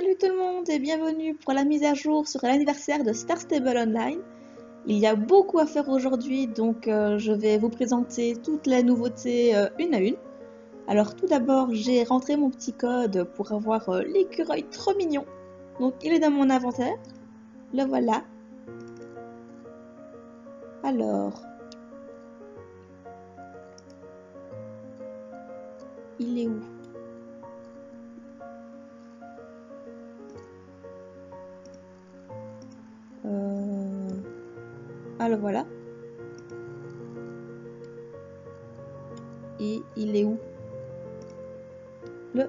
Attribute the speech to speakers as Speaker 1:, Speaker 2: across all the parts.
Speaker 1: Salut tout le monde et bienvenue pour la mise à jour sur l'anniversaire de Star Stable Online. Il y a beaucoup à faire aujourd'hui, donc je vais vous présenter toutes les nouveautés une à une. Alors tout d'abord, j'ai rentré mon petit code pour avoir l'écureuil trop mignon. Donc il est dans mon inventaire. Le voilà. Alors, il est où? Ah, le voilà. Et il est où? Le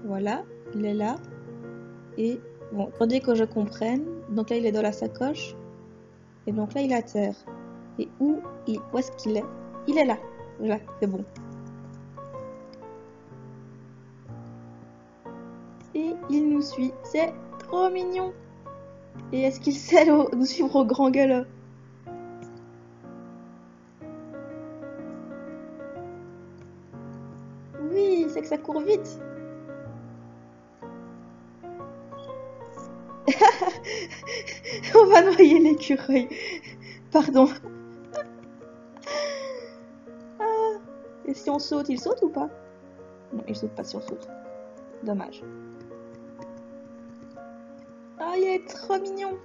Speaker 1: voilà, il est là. Et bon, attendez que je comprenne. Donc là, il est dans la sacoche. Et donc là, il est à terre. Et où est-ce qu'il est? Il est là. Voilà, c'est bon. Et il nous suit. C'est trop mignon. Et est-ce qu'il sait nous suivre au grand galop? Oui, c'est que ça court vite. On va noyer l'écureuil. Pardon. Ah. Et si on saute, il saute ou pas? Non, il saute pas si on saute. Dommage. Ah, il est trop mignon.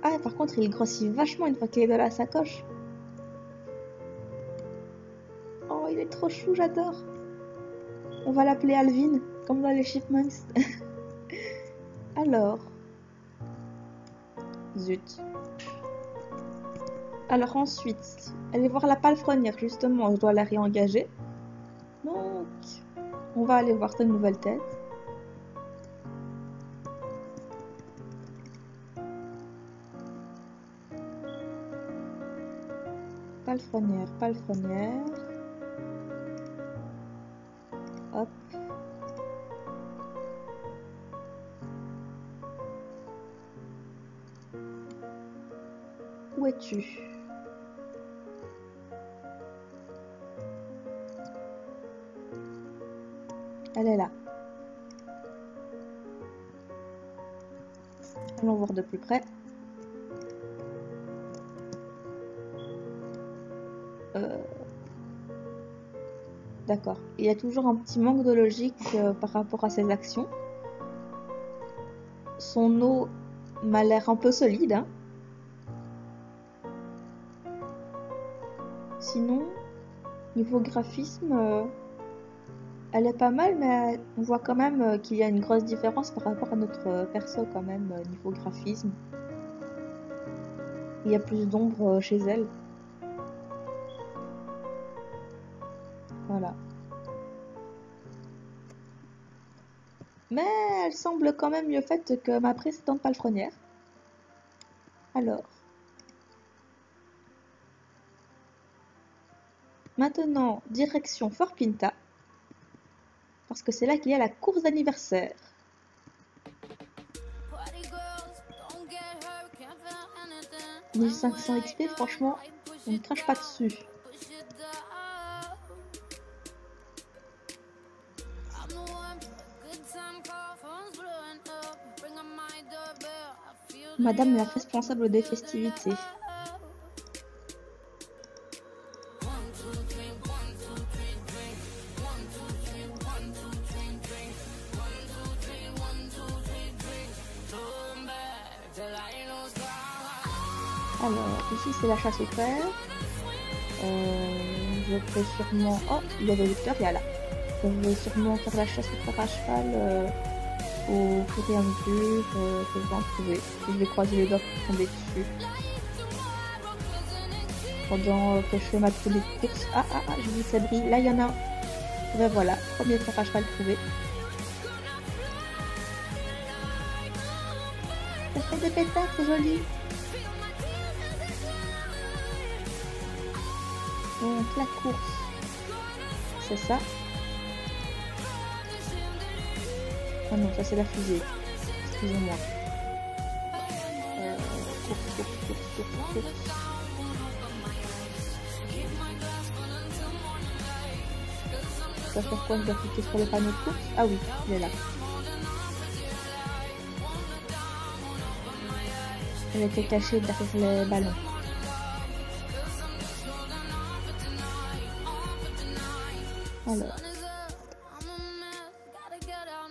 Speaker 1: Ah, par contre, il grossit vachement une fois qu'il est dans la sacoche. Oh, il est trop chou, j'adore. On va l'appeler Alvin, comme dans les Chipmunks. Alors. Zut. Alors ensuite, aller voir la palefrenière, justement, je dois la réengager. Donc, on va aller voir sa nouvelle tête. Palefrenière, palefrenière. Hop. Où es-tu? Elle est là. Allons voir de plus près. D'accord. Il y a toujours un petit manque de logique par rapport à ses actions. Son eau m'a l'air un peu solide. Hein. Sinon, niveau graphisme, elle est pas mal, mais on voit quand même qu'il y a une grosse différence par rapport à notre perso quand même, niveau graphisme. Il y a plus d'ombre chez elle. Voilà. Mais elle semble quand même mieux faite que ma précédente palefrenière. Alors. Maintenant, direction Fort Pinta. Parce que c'est là qu'il y a la course d'anniversaire. 1500 XP, franchement, on ne crache pas dessus. Madame la responsable des festivités. Alors, ici c'est la chasse au fer. Je vais sûrement... Oh, il y avait Victor, il y a là. Je vais sûrement faire la chasse au fer à cheval au fur et à mesure que je vais en trouver. Je vais croiser les doigts pour tomber dessus. Pendant que je fais ma petite course. Ah, je dis ça brille. Là, il y en a un. Et ben voilà, premier fer à cheval trouvé. Ça fait des pétards, c'est joli. Donc la course, c'est ça. Ah non, ça c'est la fusée. Excusez-moi. Course. dois faire quoi? Je dois cliquer sur le panneau de course. Ah oui, il est là. Elle était cachée derrière les ballons. Alors,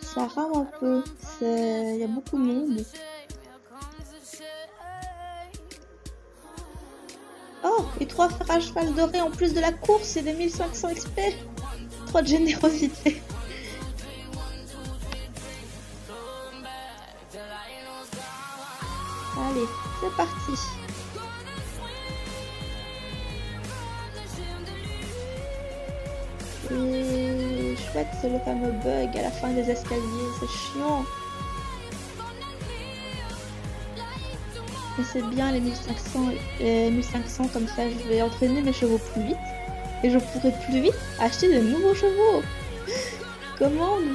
Speaker 1: ça rame un peu. Il y a beaucoup de monde. Oh, et 3 fers à cheval dorés en plus de la course et des 1500 XP. Trop de générosité. Allez, c'est parti. Et chouette, c'est le fameux bug à la fin des escaliers, c'est chiant. Mais c'est bien les 1500, comme ça je vais entraîner mes chevaux plus vite. Et je pourrai plus vite acheter de nouveaux chevaux. Comment me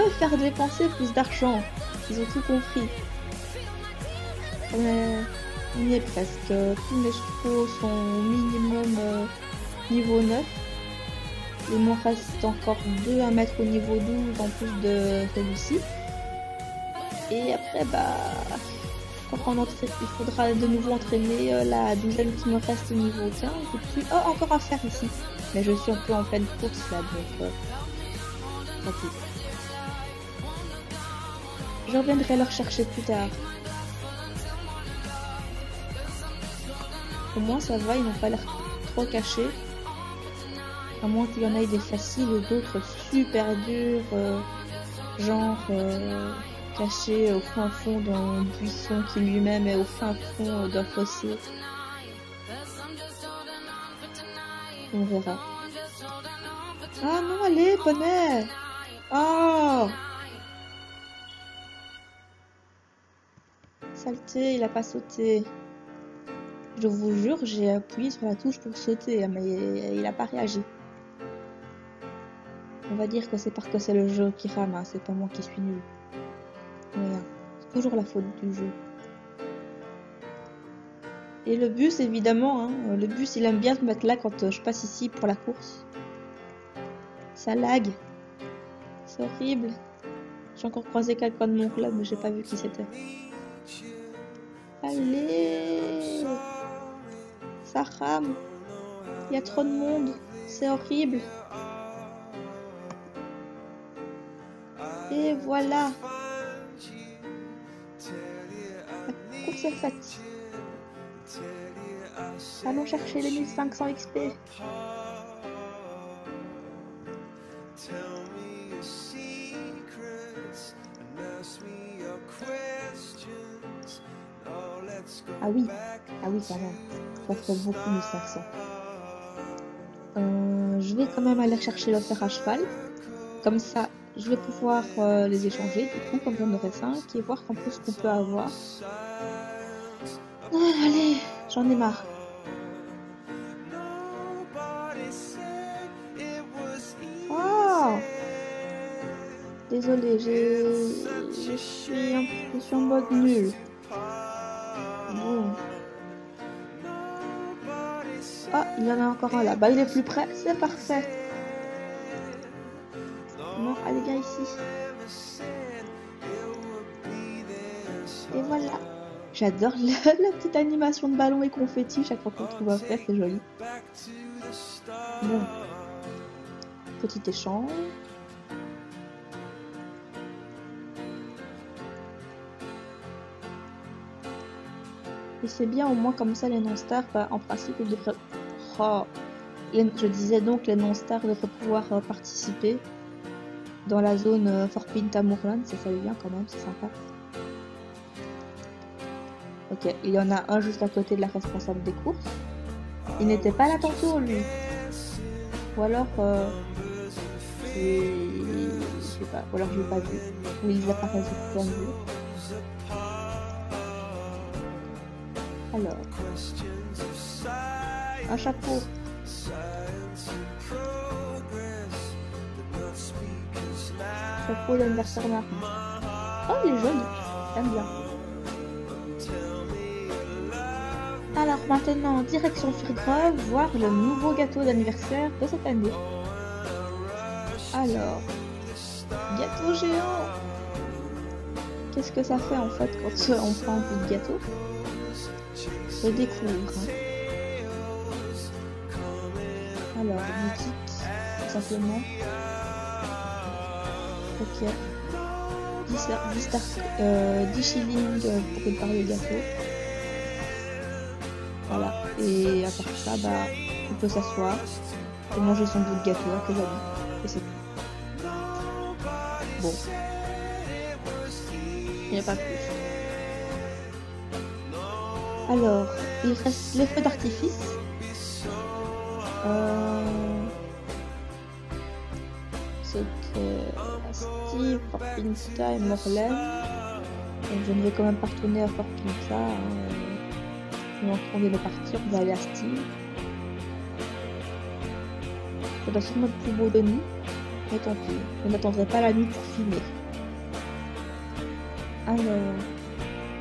Speaker 1: faire dépenser plus d'argent? Ils ont tout compris. On y est presque. Tous mes chevaux sont au minimum niveau 9. Il m'en reste encore 2 à mettre au niveau 12 en plus de celui-ci. Et après, il faudra de nouveau entraîner la douzaine qui me reste au niveau 15. Et puis, encore à faire ici. Mais je suis un peu en pleine course là, donc tant pis. Je reviendrai leur chercher plus tard. Au moins ça va, ils n'ont pas l'air trop cachés. À moins qu'il y en ait des faciles et d'autres super durs, cachés au fin fond d'un buisson qui lui-même est au fin fond d'un fossé. On verra. Ah non, allez, poney! Oh! Saleté, il a pas sauté. Je vous jure, j'ai appuyé sur la touche pour sauter, mais il a pas réagi. On va dire que c'est parce que c'est le jeu qui rame, hein, c'est pas moi qui suis nul. Rien. C'est toujours la faute du jeu. Et le bus, évidemment, hein, le bus il aime bien se mettre là quand je passe ici pour la course. Ça lag. C'est horrible. J'ai encore croisé quelqu'un de mon club, mais j'ai pas vu qui c'était. Allez! Ça rame. Il y a trop de monde. C'est horrible. Et voilà. La course est faite. Allons chercher les 1500 XP. Ah oui quand même. Ça fait beaucoup 1500. Je vais quand même aller chercher le fer à cheval. Comme ça, je vais pouvoir les échanger du coup, comme j'en aurai 5, et voir un peu ce qu'on peut avoir. Allez, j'en ai marre. Oh! Désolée, je suis en mode nul. Bon. Ah, il y en a encore un là. Il est plus près, c'est parfait. Non, allez, viens ici. Et voilà. J'adore la petite animation de ballon et confetti chaque fois qu'on trouve à faire, c'est joli. Bon. Petit échange. Et c'est bien, au moins comme ça les non-stars, en principe ils devraient... Oh. Je disais donc les non-stars devraient pouvoir participer dans la zone Fort Pinta Moorland, ça fait bien quand même, c'est sympa. Ok, il y en a un juste à côté de la responsable des courses. Il n'était pas là tantôt lui. Ou alors... je sais pas, ou alors je l'ai pas vu. Ou ils apparaissent de plein de vues. Alors, un chapeau. Chapeau d'anniversaire marron. Oh, il est joli, j'aime bien. Alors maintenant, direction Firgrove, voir le nouveau gâteau d'anniversaire de cette année. Alors, gâteau géant. Qu'est-ce que ça fait en fait quand on prend un bout de gâteau? Je découvre. Hein. Alors, boutique, tout simplement. Ok. 10 shillings pour préparer le gâteau. Voilà. Et à part ça, bah, on peut s'asseoir et manger son bout de gâteau avec les amis. Et c'est tout. Bon. Il n'y a pas plus. Alors, il reste les feux d'artifice. C'était Steve, Fort Pinta et Morlaine. Donc je ne vais quand même pas retourner à Fort Pinta. Hein. On vient de partir, on va aller à Steve. Ça doit sûrement être plus beau de nuit. Mais tant pis, je n'attendrai pas la nuit pour filmer. Alors,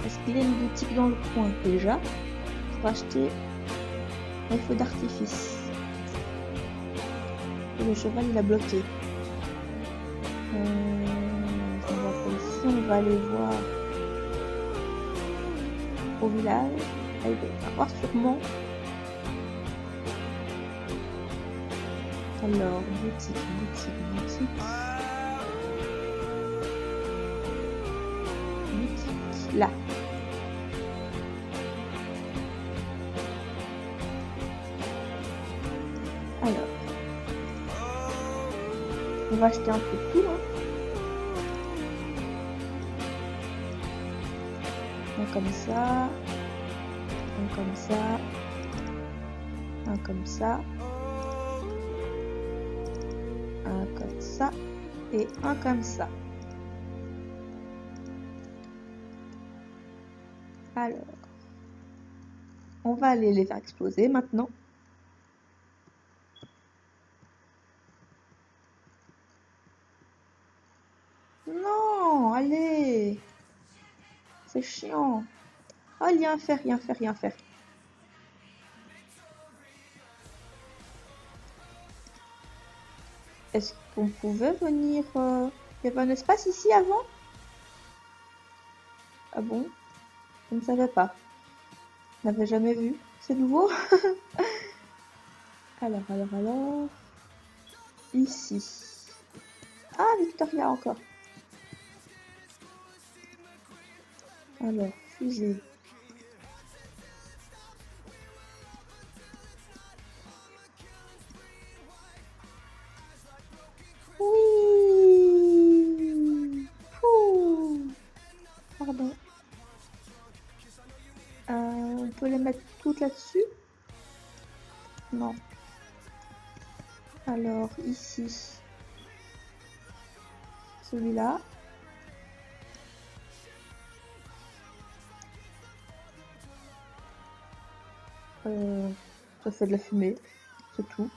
Speaker 1: est-ce qu'il y a une boutique dans le coin déjà pour acheter les feux d'artifice? Et le cheval il a bloqué. On va pas ici, on va aller voir au village. Il va y avoir sûrement. Alors, boutique. Là. Alors. On va acheter un peu de tout. Hein. Un comme ça. Un comme ça. Un comme ça. Un comme ça. Et un comme ça. Alors, on va aller les faire exploser maintenant. Non, allez. C'est chiant. Oh, rien faire. Est-ce qu'on pouvait venir... Il y avait un espace ici avant? Ah bon? Je ne savais pas. Je n'avais jamais vu. C'est nouveau. Alors. Ici. Ah, Victoria encore. Alors, fusée. Oui. Ouh. Pardon. On peut les mettre toutes là-dessus? Non. Alors, ici. Celui-là. Ça fait de la fumée. C'est tout.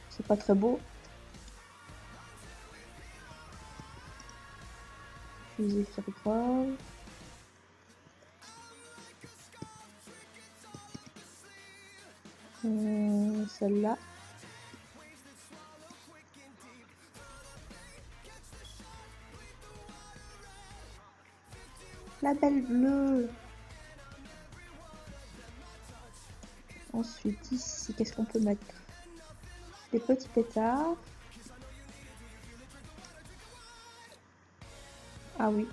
Speaker 1: C'est pas très beau. Fusée ferroviaire. Celle-là. La belle bleue. Ensuite, ici, qu'est-ce qu'on peut mettre? Des petits pétards. Ah oui.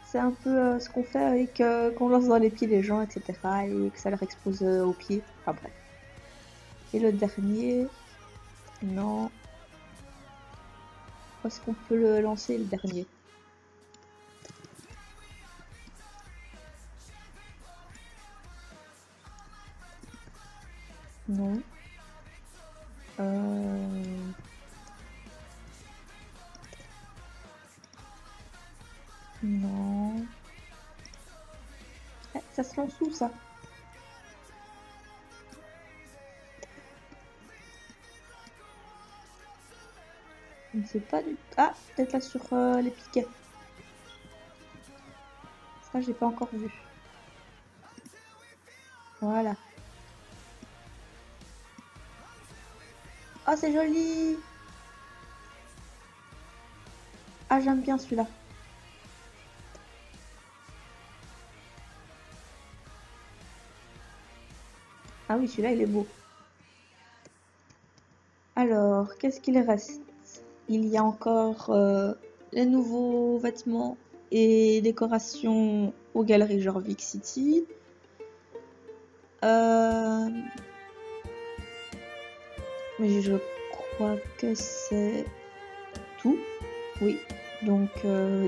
Speaker 1: C'est un peu ce qu'on fait avec qu'on lance dans les pieds les gens, etc. Et que ça leur explose aux pieds. Enfin bref. Et le dernier... Non. Où est-ce qu'on peut le lancer, le dernier? Non. Non. Ça se lance où, ça? Je ne sais pas du tout. Ah, peut-être là sur les piquets. Ça, j'ai pas encore vu. Voilà. Oh, c'est joli! Ah, j'aime bien celui-là. Ah oui, celui-là, il est beau. Alors, qu'est-ce qu'il reste? Il y a encore les nouveaux vêtements et décorations aux galeries Jorvik City. Mais je crois que c'est tout. Oui. Donc,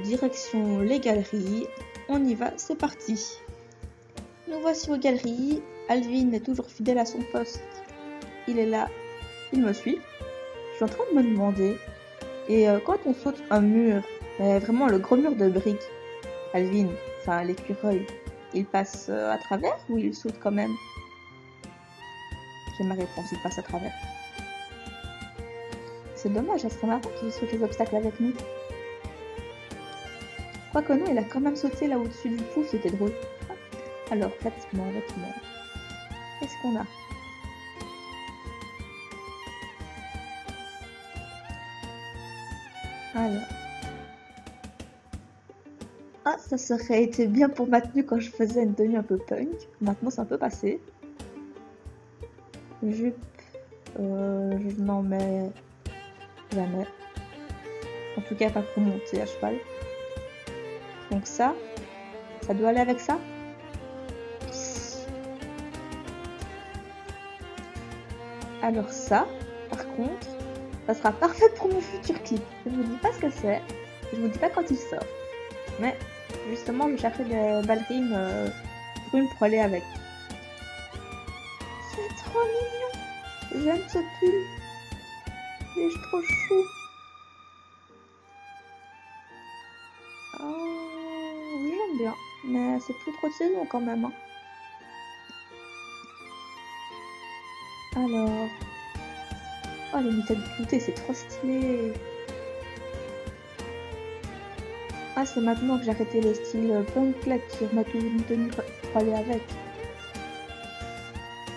Speaker 1: direction les galeries. On y va, c'est parti. Nous voici aux galeries. Alvin est toujours fidèle à son poste. Il est là. Il me suit. Je suis en train de me demander. Et quand on saute un mur, vraiment le gros mur de briques, Alvin, enfin l'écureuil, il passe à travers ou il saute quand même? J'ai ma réponse, il passe à travers. C'est dommage, ça serait marrant qu'il saute les obstacles avec nous. Quoique non, il a quand même sauté là au-dessus du pouf, c'était drôle. Alors, vêtements. Qu'est-ce qu'on a? Alors. Ah, ça serait été bien pour ma tenue quand je faisais une tenue un peu punk. Maintenant, c'est un peu passé. Jupe, je n'en mets jamais. En tout cas, pas pour monter à cheval. Donc ça doit aller avec ça. Alors ça, par contre, ça sera parfait pour mon futur clip. Je ne vous dis pas ce que c'est, je ne vous dis pas quand il sort. Mais justement, je cherchais des ballerines brunes pour aller avec. C'est trop mignon. J'aime ce pull. Il est trop chou. Oui, j'aime bien. Mais c'est plus trop de saison quand même. Hein. Alors... Oh, les mitaines cloutées, c'est trop stylé. Ah, c'est maintenant que j'ai arrêté le style punk là sur ma tenue pour aller avec.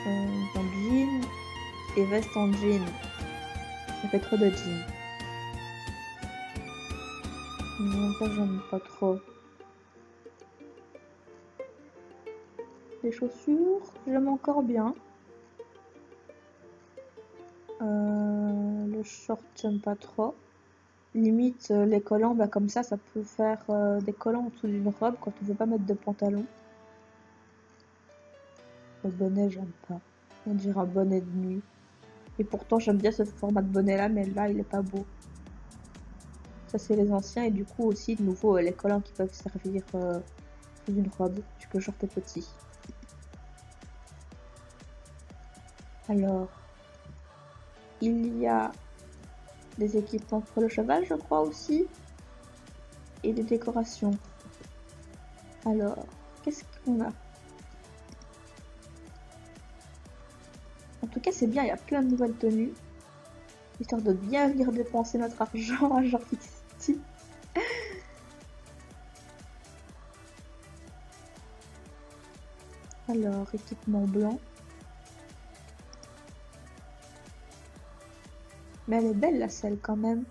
Speaker 1: En jean et veste en jean. Ça fait trop de jean. Non, ça j'aime pas trop. Les chaussures, j'aime encore bien. Le short, j'aime pas trop. Limite, les collants, bah, comme ça peut faire des collants en dessous d'une robe quand on veut pas mettre de pantalon. Le bonnet, j'aime pas. On dirait un bonnet de nuit. Et pourtant, j'aime bien ce format de bonnet là, mais là, il est pas beau. Ça, c'est les anciens, et du coup, aussi, de nouveau, les collants qui peuvent servir sous une robe, vu que le short est petit. Alors, il y a des équipements pour le cheval, je crois aussi, et des décorations. Alors, qu'est-ce qu'on a? En tout cas, c'est bien, il y a plein de nouvelles tenues, histoire de bien venir dépenser notre argent à Jorvik City. Alors, équipement blanc. Mais elle est belle la selle quand même.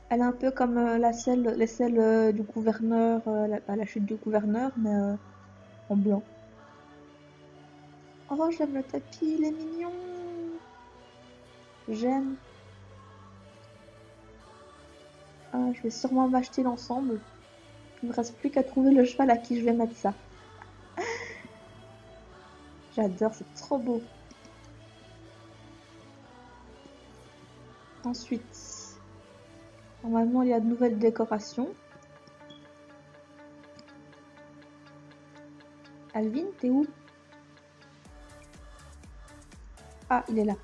Speaker 1: Elle est un peu comme les selles du gouverneur, la chute du gouverneur, mais en blanc. Oh, j'aime le tapis, il est mignon. J'aime. Ah, je vais sûrement m'acheter l'ensemble. Il me reste plus qu'à trouver le cheval à qui je vais mettre ça. J'adore, c'est trop beau. Ensuite, normalement, il y a de nouvelles décorations. Alvin, t'es où? Ah, il est là.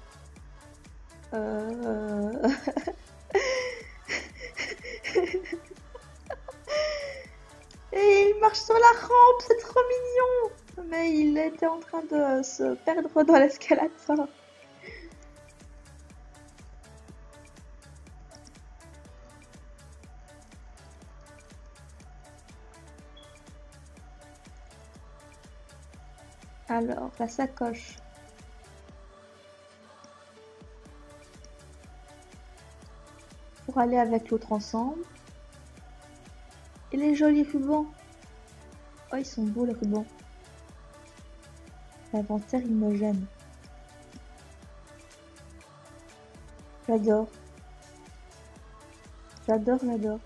Speaker 1: Et il marche sur la rampe, c'est trop mignon. Mais il était en train de se perdre dans l'escalator. Alors, la sacoche. Pour aller avec l'autre ensemble. Et les jolis rubans. Oh, ils sont beaux les rubans. L'inventaire, il me gêne. J'adore. J'adore, j'adore.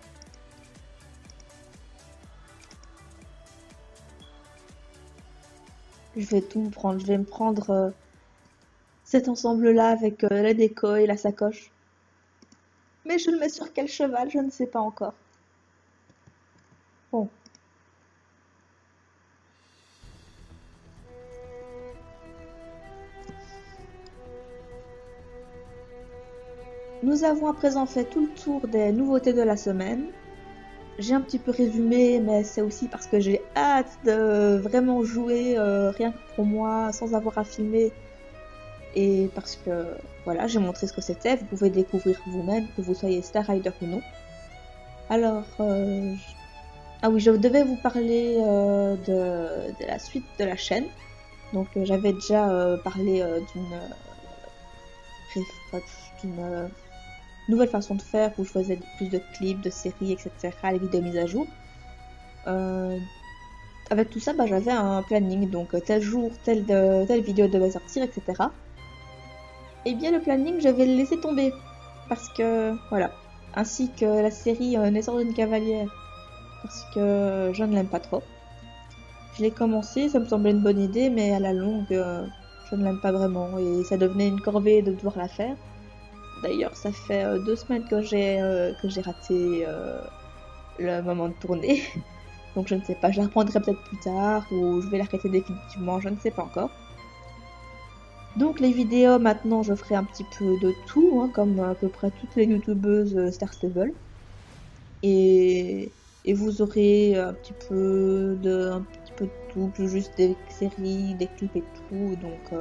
Speaker 1: Je vais tout prendre. Je vais me prendre cet ensemble-là avec la déco et la sacoche. Mais je le mets sur quel cheval, je ne sais pas encore. Bon. Nous avons à présent fait tout le tour des nouveautés de la semaine. J'ai un petit peu résumé, mais c'est aussi parce que j'ai hâte de vraiment jouer rien que pour moi, sans avoir à filmer. Et parce que, voilà, j'ai montré ce que c'était, vous pouvez découvrir vous-même, que vous soyez Star Rider ou non. Alors, ah oui, je devais vous parler de la suite de la chaîne. Donc, j'avais déjà parlé d'une nouvelle façon de faire où je faisais plus de clips, de séries, etc., les vidéos mises à jour. Avec tout ça, j'avais un planning, donc tel jour, telle vidéo devait sortir, etc. Et bien le planning, je vais le laisser tomber. Parce que, voilà. Ainsi que la série Naissance d'une cavalière. Parce que je ne l'aime pas trop. Je l'ai commencé, ça me semblait une bonne idée, mais à la longue, je ne l'aime pas vraiment. Et ça devenait une corvée de devoir la faire. D'ailleurs, ça fait 2 semaines que j'ai raté le moment de tourner. Donc je ne sais pas, je la reprendrai peut-être plus tard ou je vais l'arrêter définitivement, je ne sais pas encore. Donc les vidéos maintenant je ferai un petit peu de tout, hein, comme à peu près toutes les youtubeuses Star Stable. Et vous aurez un petit peu de tout, plus juste des séries, des clips et tout. Donc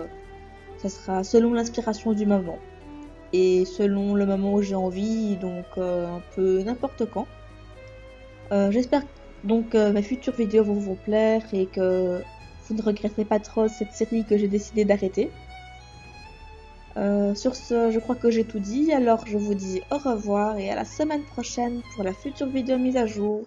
Speaker 1: ça sera selon l'inspiration du moment. Et selon le moment où j'ai envie, donc un peu n'importe quand. J'espère donc mes futures vidéos vont vous plaire et que vous ne regretterez pas trop cette série que j'ai décidé d'arrêter. Sur ce, je crois que j'ai tout dit, alors je vous dis au revoir et à la semaine prochaine pour la future vidéo mise à jour.